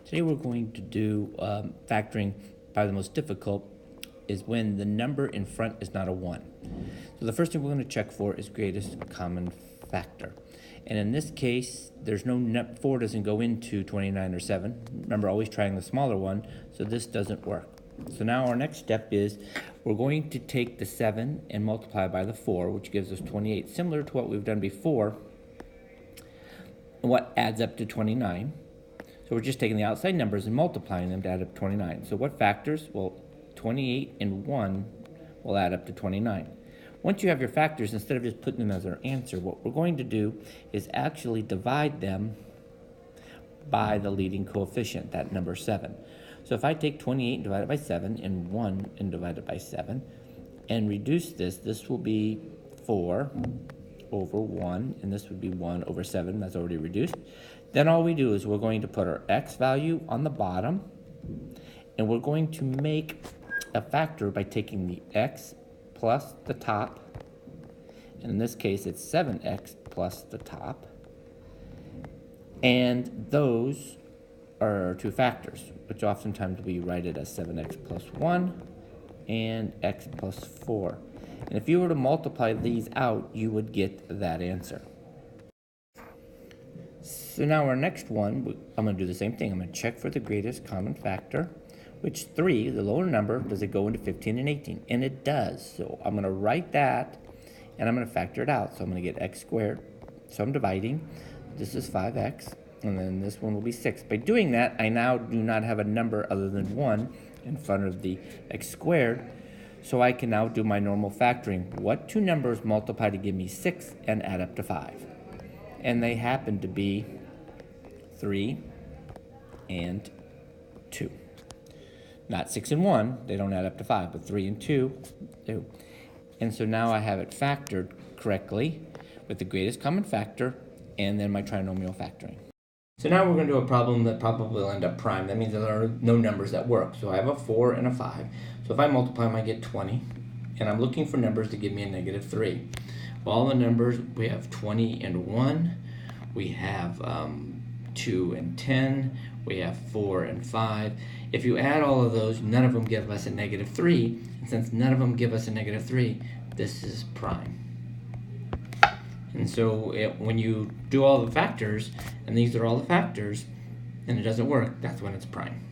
Today we're going to do factoring. Probably the most difficult is when the number in front is not a 1. So the first thing we're going to check for is greatest common factor. And in this case, there's no 4 doesn't go into 29 or 7. Remember, always trying the smaller one, so this doesn't work. So now our next step is we're going to take the 7 and multiply by the 4, which gives us 28, similar to what we've done before, and what adds up to 29. So we're just taking the outside numbers and multiplying them to add up to 29. So what factors? Well, 28 and 1 will add up to 29. Once you have your factors, instead of just putting them as our answer, what we're going to do is actually divide them by the leading coefficient, that number 7. So if I take 28 and divide it by 7 and 1 and divide it by 7 and reduce this, this will be 4 over 1, and this would be 1 over 7. That's already reduced. Then all we do is we're going to put our x value on the bottom, and we're going to make a factor by taking the x plus the top, and in this case it's 7x plus the top, and those are our two factors, which oftentimes we write it as 7x plus 1 and x plus 4. And if you were to multiply these out, you would get that answer. So now our next one, I'm going to do the same thing. I'm going to check for the greatest common factor, which 3, the lower number, does it go into 15 and 18? And it does. So I'm going to write that, and I'm going to factor it out. So I'm going to get x squared. So I'm dividing. This is 5x, and then this one will be 6. By doing that, I now do not have a number other than 1 in front of the x squared. So I can now do my normal factoring. What two numbers multiply to give me 6 and add up to 5? And they happen to be 3 and 2. Not 6 and 1, they don't add up to 5, but 3 and 2 do. And so now I have it factored correctly with the greatest common factor and then my trinomial factoring. So now we're going to do a problem that probably will end up prime. That means there are no numbers that work. So I have a 4 and a 5. So if I multiply them, I get 20. And I'm looking for numbers to give me a negative 3. Well, all the numbers, we have 20 and 1. We have 2 and 10. We have 4 and 5. If you add all of those, none of them give us a negative 3. And since none of them give us a negative 3, this is prime. And so when you do all the factors, and these are all the factors, and it doesn't work, that's when it's prime.